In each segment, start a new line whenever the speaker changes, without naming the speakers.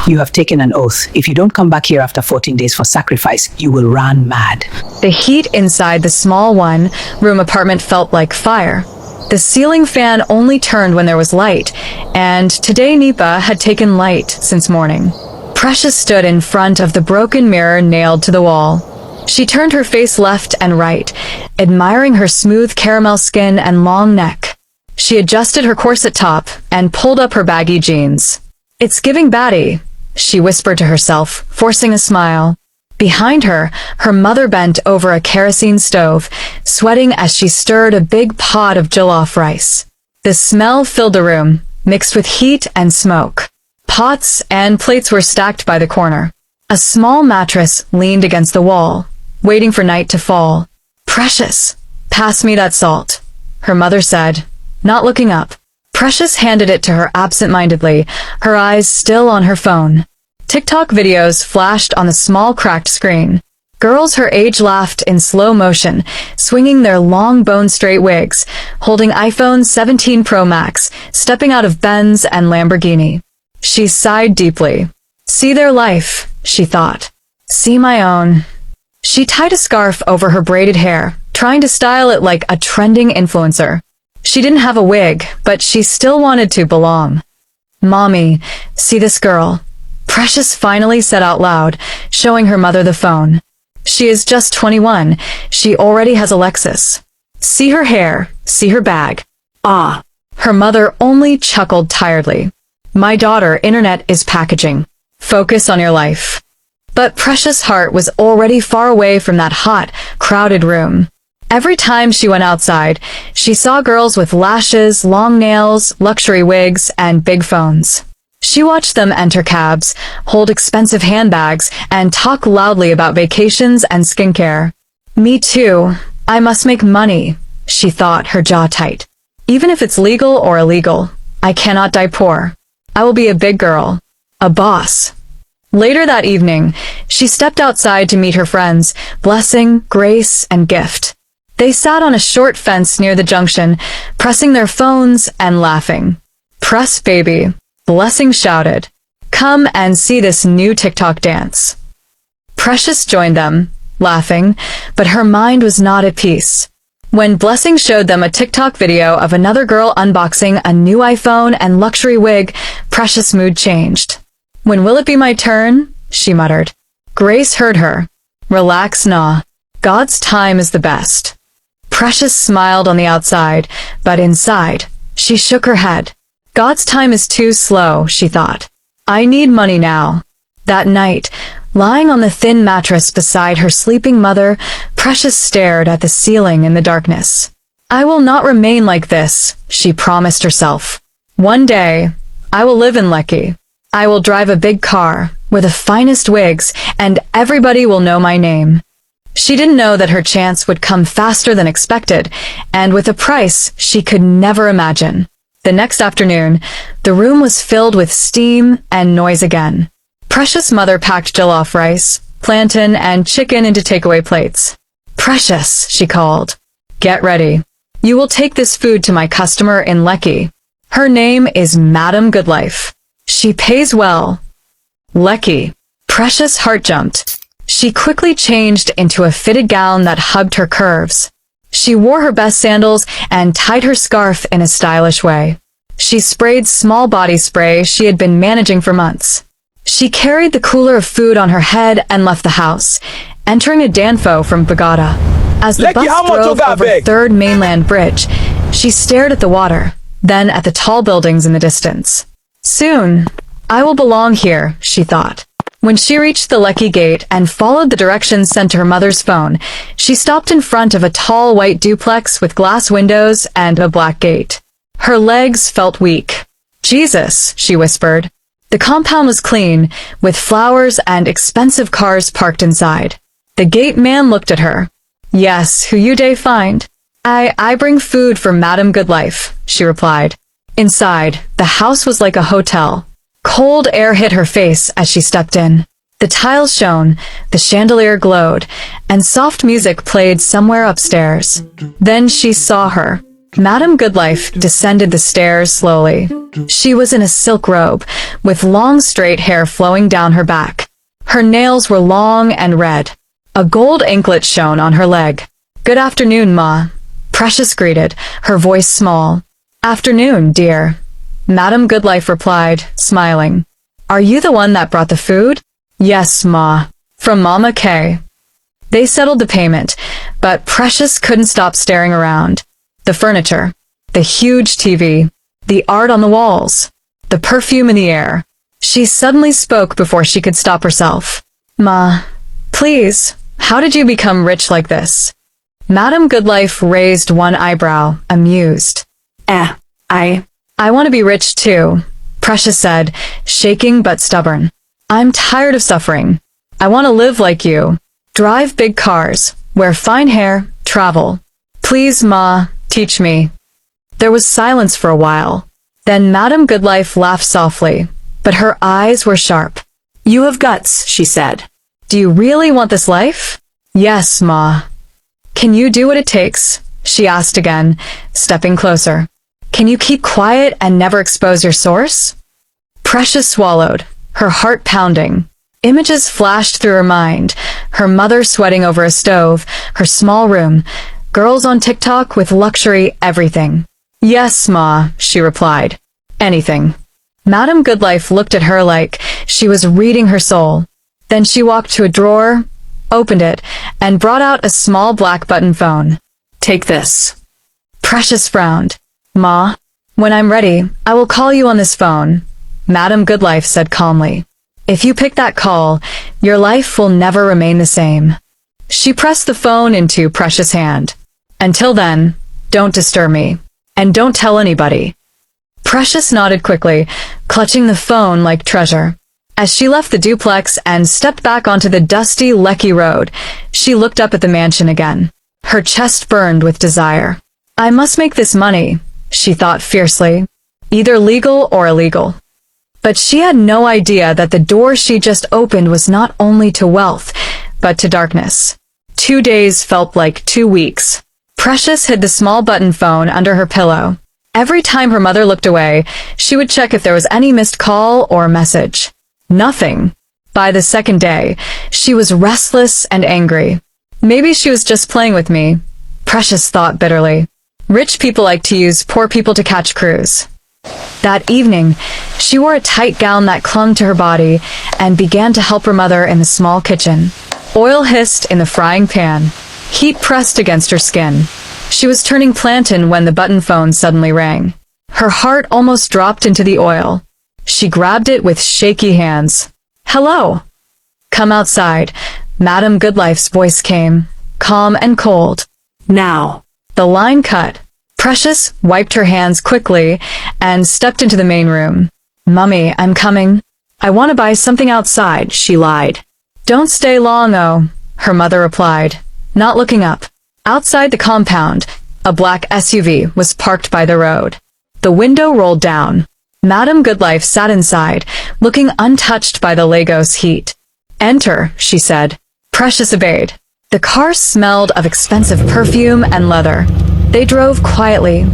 You have taken an oath. If you don't come back here after 14 days for sacrifice, you will run mad.
The heat inside the small one-room apartment felt like fire. The ceiling fan only turned when there was light, and today Nipa had taken light since morning. Precious stood in front of the broken mirror nailed to the wall. She turned her face left and right, admiring her smooth caramel skin and long neck. She adjusted her corset top and pulled up her baggy jeans. "It's giving baddie," she whispered to herself, forcing a smile. Behind her, her mother bent over a kerosene stove, sweating as she stirred a big pot of jollof rice. The smell filled the room, mixed with heat and smoke. Pots and plates were stacked by the corner. A small mattress leaned against the wall, waiting for night to fall. "Precious, pass me that salt," her mother said, not looking up. Precious handed it to her absent-mindedly, her eyes still on her phone. TikTok videos flashed on the small cracked screen. Girls her age laughed in slow motion, swinging their long bone-straight wigs, holding iPhone 17 Pro Max, stepping out of Benz and Lamborghini. She sighed deeply. See their life, she thought. See my own. She tied a scarf over her braided hair, trying to style it like a trending influencer. She didn't have a wig, but she still wanted to belong. "Mommy, see this girl?" Precious finally said out loud, showing her mother the phone. She is just 21. She already has a Lexus. See her hair, see her bag. Ah. Her mother only chuckled tiredly. My daughter, internet is packaging. Focus on your life. But Precious' heart was already far away from that hot, crowded room. Every time she went outside, she saw girls with lashes, long nails, luxury wigs, and big phones. She watched them enter cabs, hold expensive handbags, and talk loudly about vacations and skincare. Me too. I must make money, she thought, her jaw tight. Even if it's legal or illegal, I cannot die poor. I will be a big girl. A boss. Later that evening, she stepped outside to meet her friends, Blessing, Grace, and Gift. They sat on a short fence near the junction, pressing their phones and laughing. "Press, baby," Blessing shouted. "Come and see this new TikTok dance." Precious joined them, laughing, but her mind was not at peace. When Blessing showed them a TikTok video of another girl unboxing a new iPhone and luxury wig, Precious' mood changed. "When will it be my turn?" she muttered. Grace heard her. "Relax, nah. God's time is the best." Precious smiled on the outside, but inside, she shook her head. God's time is too slow, she thought. I need money now. That night, lying on the thin mattress beside her sleeping mother, Precious stared at the ceiling in the darkness. I will not remain like this, she promised herself. One day, I will live in Lekki. I will drive a big car, with the finest wigs, and everybody will know my name. She didn't know that her chance would come faster than expected, and with a price she could never imagine. The next afternoon, the room was filled with steam and noise again. Precious' mother packed jollof rice, plantain, and chicken into takeaway plates. Precious, she called. Get ready. You will take this food to my customer in Lekki. Her name is Madam Goodlife. She pays well. Lekki. Precious' heart jumped. She quickly changed into a fitted gown that hugged her curves. She wore her best sandals and tied her scarf in a stylish way. She sprayed small body spray she had been managing for months. She carried the cooler of food on her head and left the house, entering a Danfo from Bogota. As the bus drove over the Third Mainland Bridge, she stared at the water, then at the tall buildings in the distance. Soon, I will belong here, she thought. When she reached the Lekki gate and followed the directions sent to her mother's phone, she stopped in front of a tall white duplex with glass windows and a black gate. Her legs felt weak. Jesus, she whispered. The compound was clean, with flowers and expensive cars parked inside. The gate man looked at her. Yes, who you dey find? I bring food for Madam Goodlife, she replied. Inside, the house was like a hotel. Cold air hit her face as she stepped in. The tiles shone, the chandelier glowed, and soft music played somewhere upstairs. Then she saw her. Madam Goodlife descended the stairs slowly. She was in a silk robe, with long straight hair flowing down her back. Her nails were long and red. A gold anklet shone on her leg. "Good afternoon, Ma," Precious greeted, her voice small. "Afternoon, dear," Madam Goodlife replied, smiling. "Are you the one that brought the food?" "Yes, Ma. From Mama Kay." They settled the payment, but Precious couldn't stop staring around. The furniture, the huge TV, the art on the walls, the perfume in the air. She suddenly spoke before she could stop herself. "Ma, please, how did you become rich like this?" Madam Goodlife raised one eyebrow, amused. I want to be rich too," Precious said, shaking but stubborn. "I'm tired of suffering. I want to live like you. Drive big cars, wear fine hair, travel. Please, Ma, teach me." There was silence for a while. Then Madam Goodlife laughed softly, but her eyes were sharp. "You have guts," she said. "Do you really want this life?" "Yes, Ma." "Can you do what it takes?" she asked again, stepping closer. "Can you keep quiet and never expose your source?" Precious swallowed, her heart pounding. Images flashed through her mind, her mother sweating over a stove, her small room, girls on TikTok with luxury everything. "Yes, Ma," she replied. "Anything." Madam Goodlife looked at her like she was reading her soul. Then she walked to a drawer, opened it, and brought out a small black button phone. "Take this." Precious frowned. "Ma, when I'm ready, I will call you on this phone," Madam Goodlife said calmly. "If you pick that call, your life will never remain the same." She pressed the phone into Precious' hand. "Until then, don't disturb me. And don't tell anybody." Precious nodded quickly, clutching the phone like treasure. As she left the duplex and stepped back onto the dusty, lecky road, she looked up at the mansion again. Her chest burned with desire. "I must make this money," she thought fiercely. "Either legal or illegal." But she had no idea that the door she just opened was not only to wealth, but to darkness. 2 days felt like 2 weeks. Precious hid the small button phone under her pillow. Every time her mother looked away, she would check if there was any missed call or message. Nothing. By the second day, she was restless and angry. Maybe she was just playing with me, Precious thought bitterly. Rich people like to use poor people to catch crews. That evening, she wore a tight gown that clung to her body and began to help her mother in the small kitchen. Oil hissed in the frying pan. Heat pressed against her skin. She was turning plantain when the button phone suddenly rang. Her heart almost dropped into the oil. She grabbed it with shaky hands. "Hello." "Come outside," Madam Goodlife's voice came, calm and cold. "Now." The line cut. Precious wiped her hands quickly and stepped into the main room. "Mummy, I'm coming. I want to buy something outside," she lied. "Don't stay long, oh," her mother replied, not looking up. Outside the compound, a black SUV was parked by the road. The window rolled down. Madam Goodlife sat inside, looking untouched by the Lagos heat. "Enter," she said. Precious obeyed. The car smelled of expensive perfume and leather. They drove quietly,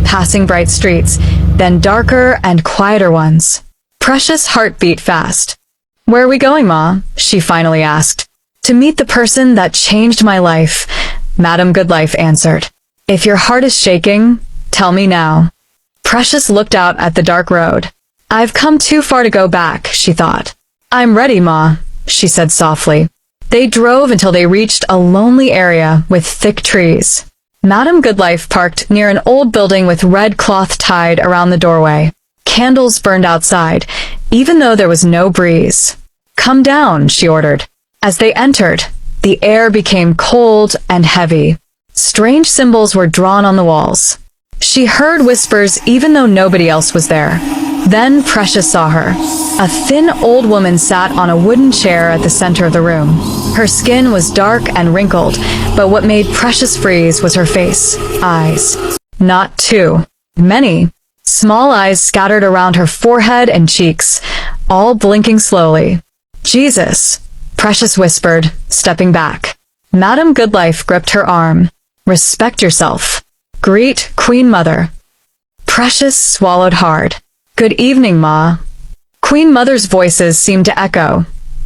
passing bright streets, then darker and quieter ones. Precious' heart beat fast. "Where are we going, Ma?" she finally asked. "To meet the person that changed my life," Madam Goodlife answered. "If your heart is shaking, tell me now." Precious looked out at the dark road. "I've come too far to go back," she thought. "I'm ready, Ma," she said softly. They drove until they reached a lonely area with thick trees. Madam Goodlife parked near an old building with red cloth tied around the doorway. Candles burned outside, even though there was no breeze. "Come down," she ordered. As they entered, the air became cold and heavy. Strange symbols were drawn on the walls. She heard whispers even though nobody else was there. Then Precious saw her. A thin old woman sat on a wooden chair at the center of the room. Her skin was dark and wrinkled, but what made Precious freeze was her face. Eyes. Not two. Many. Small eyes scattered around her forehead and cheeks, all blinking slowly. "Jesus," Precious whispered, stepping back. Madam Goodlife gripped her arm. "Respect yourself." Greet Queen Mother. Precious swallowed hard. Good evening, Ma. Queen Mother's voices seemed to echo,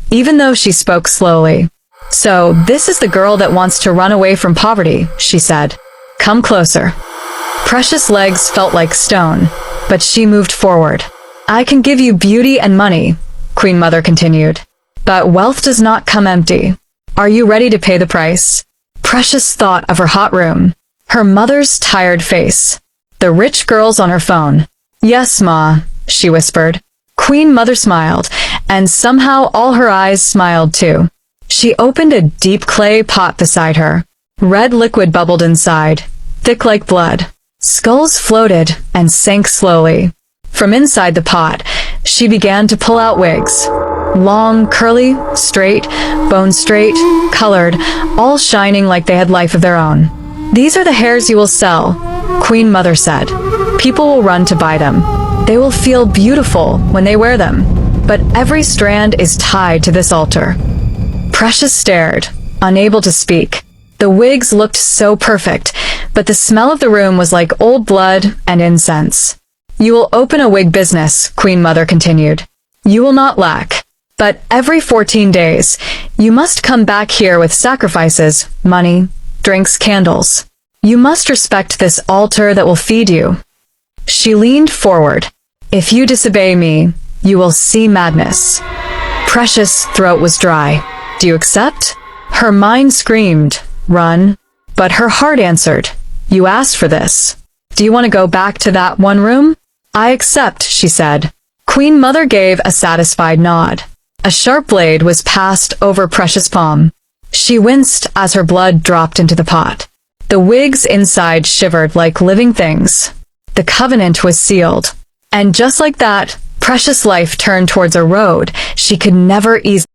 even though she spoke slowly. So, this is the girl that wants to run away from poverty, she said. Come closer. Precious' legs felt like stone, but she moved forward. I can give you beauty and money, Queen Mother continued. But wealth does not come empty. Are you ready to pay the price? Precious thought of her hot room, her mother's tired face, the rich girls on her phone. Yes, Ma, she whispered. Queen Mother smiled, and somehow all her eyes smiled too. She opened a deep clay pot beside her. Red liquid bubbled inside, thick like blood. Skulls floated and sank slowly. From inside the pot, she began to pull out wigs. Long, curly, straight, bone straight, colored, all shining like they had life of their own. These are the hairs you will sell, Queen Mother said. People will run to buy them. They will feel beautiful when they wear them. But every strand is tied to this altar. Precious stared, unable to speak. The wigs looked so perfect, but the smell of the room was like old blood and incense. You will open a wig business, Queen Mother continued. You will not lack. But every 14 days, you must come back here with sacrifices, money, drinks, candles. You must respect this altar that will feed you. She leaned forward. If you disobey me, you will see madness. Precious' throat was dry. Do you accept? Her mind screamed, run. But her heart answered, you asked for this. Do you want to go back to that one room? I accept, she said. Queen Mother gave a satisfied nod. A sharp blade was passed over Precious' palm. She winced as her blood dropped into the pot. The wigs inside shivered like living things. The covenant was sealed. And just like that, Precious' life turned towards a road she could never easily